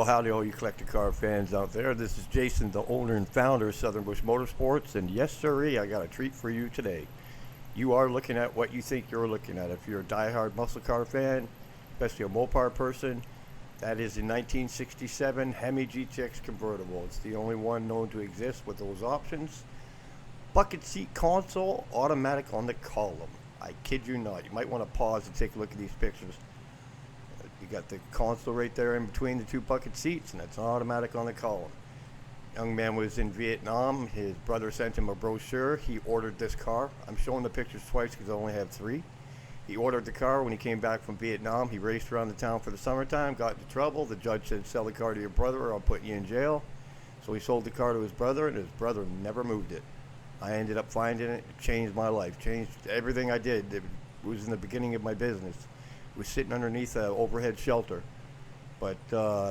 howdy all you collector car fans out there. This is Jason, the owner and founder of Southern Bush Motorsports, and yes sirree, I got a treat for you today. You are looking at what you think you're looking at. If you're a diehard muscle car fan, especially a Mopar person, that is a 1967 HEMI GTX convertible. It's the only one known to exist with those options. Bucket seat console, automatic on the column. I kid you not. You might want to pause and take a look at these pictures. You got the console right there in between the two bucket seats, and it's automatic on the column. Young man was in Vietnam. His brother sent him a brochure. He ordered this car. I'm showing the pictures twice because I only have three. He ordered the car when he came back from Vietnam. He raced around the town for the summertime, got into trouble. The judge said, sell the car to your brother or I'll put you in jail. So he sold the car to his brother, and his brother never moved it. I ended up finding it. It changed my life, changed everything I did. It was in the beginning of my business. It was sitting underneath an overhead shelter. But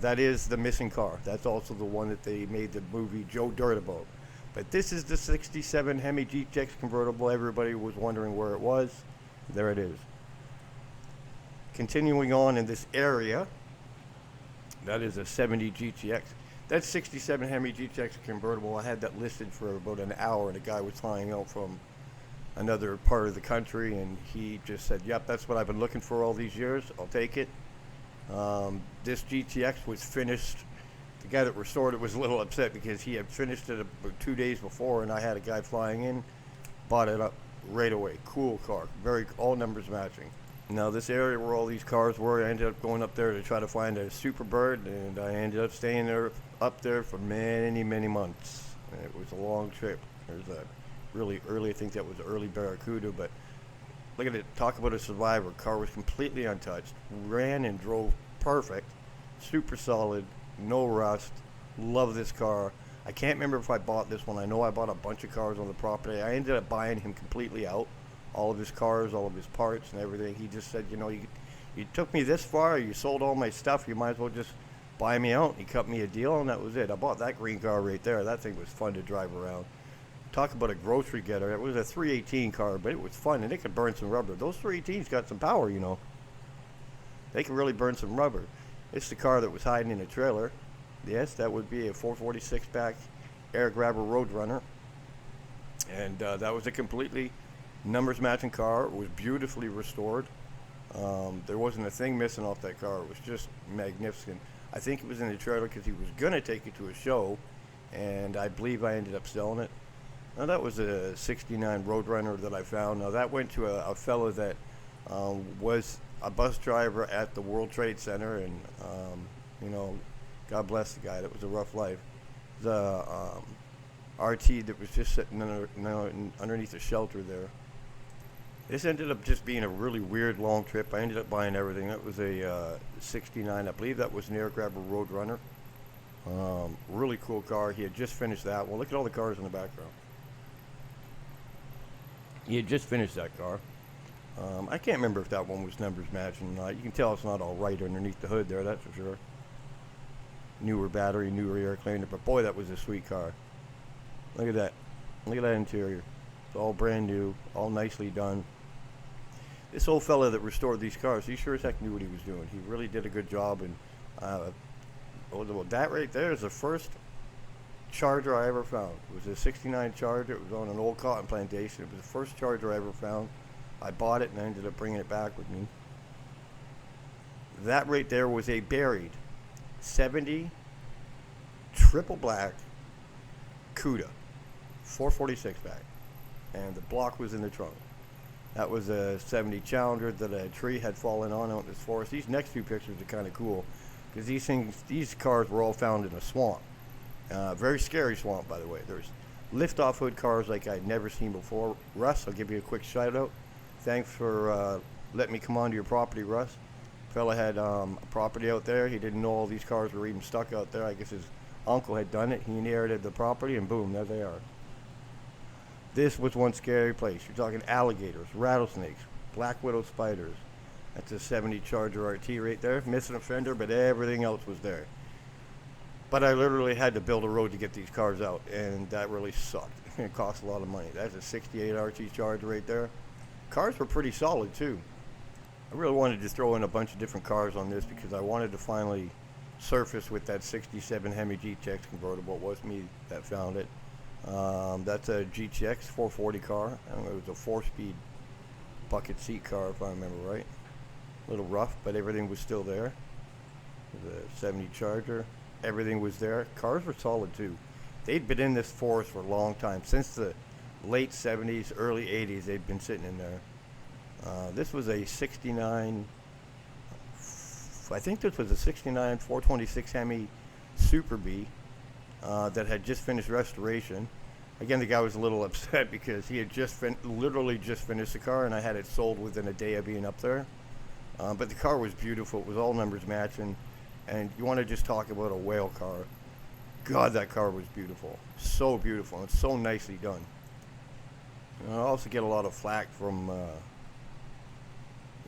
that is the missing car. That's also the one that they made the movie Joe Dirt about. But this is the 67 HEMI GTX convertible. Everybody was wondering where it was. There it is. Continuing on in this area, that is a 70 GTX. That 67 HEMI GTX convertible, I had that listed for about an hour, and a guy was flying out from another part of the country, and he just said, yep, that's what I've been looking for all these years. I'll take it. This GTX was finished. The guy that restored it was a little upset because he had finished it about 2 days before, and I had a guy flying in, bought it up right away. Cool car, all numbers matching. Now this area where all these cars were, I ended up going up there to try to find a Superbird, and I ended up staying up there for many months. And it was a long trip. There's a really early, I think that was early Barracuda, but look at it. Talk about a survivor. Car was completely untouched, ran and drove perfect, super solid, no rust. Love this car. I can't remember if I bought this one. I know I bought a bunch of cars on the property. I ended up buying him completely out, all of his cars, all of his parts and everything. He just said, you know, you took me this far, you sold all my stuff, you might as well just buy me out. He cut me a deal, and that was it. I bought that green car right there. That thing was fun to drive around. Talk about a grocery getter. It was a 318 car, but it was fun, and it could burn some rubber. Those 318s got some power, you know. They can really burn some rubber. It's the car that was hiding in a trailer. Yes, that would be a 446 back air grabber Roadrunner. And that was a completely numbers matching car. It was beautifully restored. There wasn't a thing missing off that car. It was just magnificent. I think it was in the trailer because he was going to take it to a show, and I believe I ended up selling it. Now that was a 69 Roadrunner that I found. Now that went to a fellow that was a bus driver at the World Trade Center, and you know, God bless the guy. That was a rough life. The RT that was just sitting underneath a shelter there. This ended up just being a really weird long trip. I ended up buying everything. That was a 69. I believe that was an air grabber Roadrunner. Really cool car. He had just finished that. Well, look at all the cars in the background. He had just finished that car. I can't remember if that one was numbers matching or not. You can tell it's not all right underneath the hood there, that's for sure. Newer battery, newer air cleaner, but boy, that was a sweet car. Look at that. Look at that interior. It's all brand new, all nicely done. This old fella that restored these cars, he sure as heck knew what he was doing. He really did a good job, and that right there is the first Charger I ever found. It was a 69 Charger. It was on an old cotton plantation. It was the first Charger I ever found. I bought it and I ended up bringing it back with me. That right there was a buried 70 triple black Cuda 446 back, and the block was in the trunk. That was a 70 Challenger that a tree had fallen on out in this forest. These next two pictures are kind of cool because these cars were all found in a swamp. Very scary swamp, by the way. There's lift-off hood cars like I'd never seen before. Russ, I'll give you a quick shout-out. Thanks for letting me come onto your property, Russ. Fella had a property out there. He didn't know all these cars were even stuck out there. I guess his uncle had done it. He inherited the property, and boom, there they are. This was one scary place. You're talking alligators, rattlesnakes, black widow spiders. That's a 70 Charger RT right there. Missing a fender, but everything else was there. But I literally had to build a road to get these cars out, and that really sucked. It cost a lot of money. That's a 68 RT Charger right there. Cars were pretty solid, too. I really wanted to throw in a bunch of different cars on this because I wanted to finally surfaced with that 67 HEMI GTX convertible. It was me that found it. That's a GTX 440 car. I don't know, it was a 4-speed bucket seat car, if I remember right. A little rough, but everything was still there. The 70 Charger, everything was there. Cars were solid too. They'd been in this for us for a long time. Since the late 70s, early 80s, they'd been sitting in there. This was a 69, I think this was a 69 426 HEMI Super B that had just finished restoration. Again, the guy was a little upset because he had literally just finished the car, and I had it sold within a day of being up there. But the car was beautiful. It was all numbers matching. And you want to just talk about a whale car. God, that car was beautiful. So beautiful and so nicely done. And I also get a lot of flack from,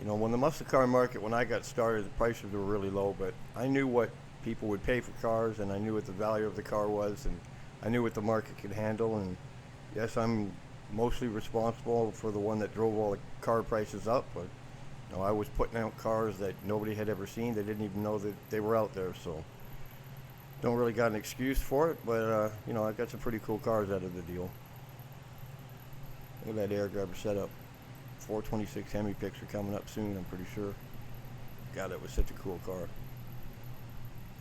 when the muscle car market, when I got started, the prices were really low, but I knew what people would pay for cars, and I knew what the value of the car was, and I knew what the market could handle. And yes, I'm mostly responsible for the one that drove all the car prices up, but I was putting out cars that nobody had ever seen. They didn't even know that they were out there, so don't really got an excuse for it, but I got some pretty cool cars out of the deal. Look at that air grabber setup. 426 HEMI picture coming up soon, I'm pretty sure. God, that was such a cool car.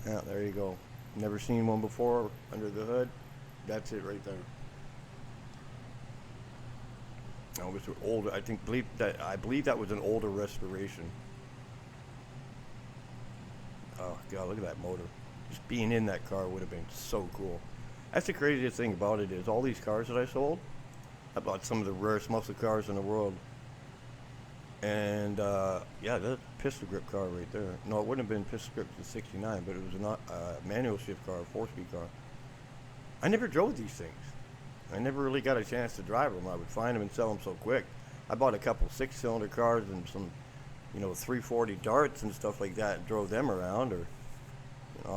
Yeah, there you go. Never seen one before under the hood. That's it right there. No, it was older. I believe that was an older restoration. Oh God, look at that motor. Just being in that car would have been so cool. That's the craziest thing about it is all these cars that I sold. I bought some of the rarest muscle cars in the world. And yeah, that pistol grip car right there. No, it wouldn't have been pistol grip to 69, but it was a manual shift car, a 4-speed car. I never drove these things. I never really got a chance to drive them. I would find them and sell them so quick. I bought a couple 6-cylinder cars and some, 340 darts and stuff like that and drove them around. Or,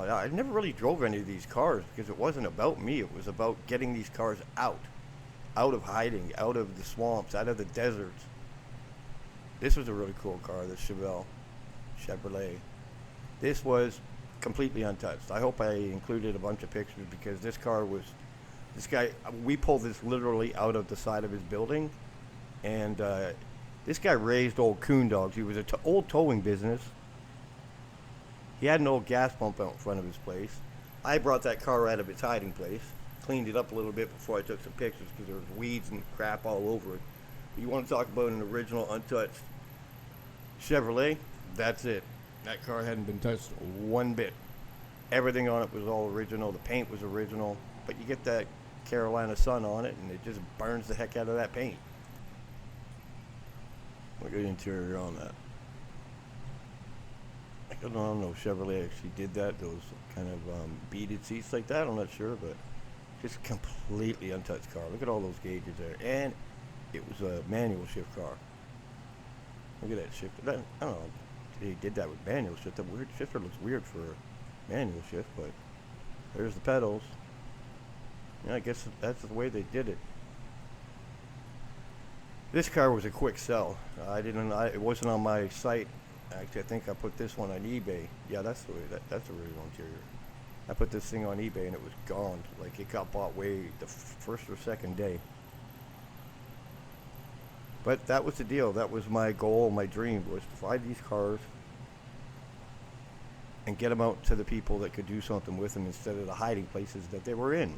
I never really drove any of these cars because it wasn't about me. It was about getting these cars out of hiding, out of the swamps, out of the deserts. This was a really cool car, the Chevrolet. This was completely untouched. I hope I included a bunch of pictures because this guy, we pulled this literally out of the side of his building. And this guy raised old coon dogs. He was an old towing business. He had an old gas pump out in front of his place. I brought that car out of its hiding place, cleaned it up a little bit before I took some pictures because there was weeds and crap all over it. You want to talk about an original untouched Chevrolet? That's it. That car hadn't been touched one bit. Everything on it was all original. The paint was original. But you get that Carolina sun on it and it just burns the heck out of that paint. Look at the interior on that. I don't know if Chevrolet actually did that. Those kind of beaded seats like that. I'm not sure, but just completely untouched car. Look at all those gauges there. And it was a manual shift car. Look at that shifter. I don't know. They did that with manual shift. That weird shifter looks weird for a manual shift, but there's the pedals. Yeah, I guess that's the way they did it. This car was a quick sell. It wasn't on my site. Actually, I think I put this one on eBay. Yeah, that's the way. That's the original interior. I put this thing on eBay and it was gone. Like it got bought way the first or second day. But that was the deal. That was my goal, my dream, was to find these cars and get them out to the people that could do something with them instead of the hiding places that they were in.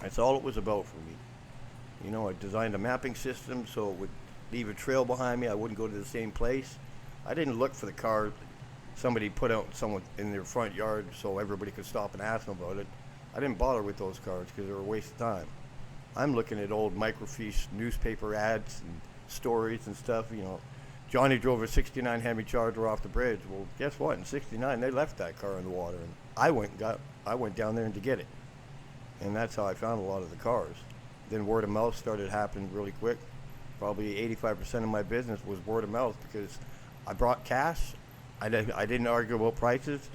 That's all it was about for me. I designed a mapping system so it would leave a trail behind me. I wouldn't go to the same place. I didn't look for the car somebody put out someone in their front yard so everybody could stop and ask them about it. I didn't bother with those cars because they were a waste of time. I'm looking at old microfiche newspaper ads and stories and stuff. Johnny drove a 69 HEMI Charger off the bridge. Well, guess what? In 69, they left that car in the water, and I went down there to get it. And that's how I found a lot of the cars. Then word of mouth started happening really quick. Probably 85% of my business was word of mouth because I brought cash. I didn't argue about prices.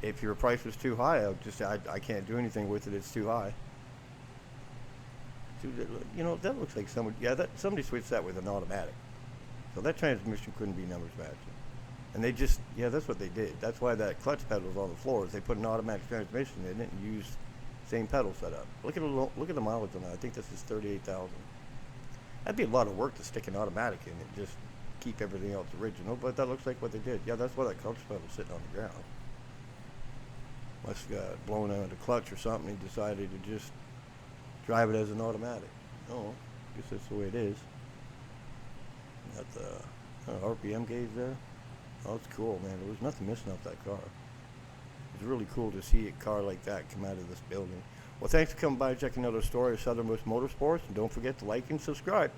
If your price was too high, I would just say, I can't do anything with it. It's too high. That looks like somebody switched that with an automatic. So that transmission couldn't be numbers matching. And they just, yeah, that's what they did. That's why that clutch pedal's on the floor. Is they put an automatic transmission in it and use same pedal setup. Look at the mileage on that. I think this is 38,000. That'd be a lot of work to stick an automatic in it, just keep everything else original. But that looks like what they did. Yeah, that's why that clutch pedal's sitting on the ground. Must have got blown out of the clutch or something. He decided to just drive it as an automatic. Oh, I guess that's the way it is. Got the RPM gauge there. Oh, it's cool, man. There was nothing missing off that car. It's really cool to see a car like that come out of this building. Well, thanks for coming by and checking out our story of Southernmost Motorsports. And don't forget to like and subscribe.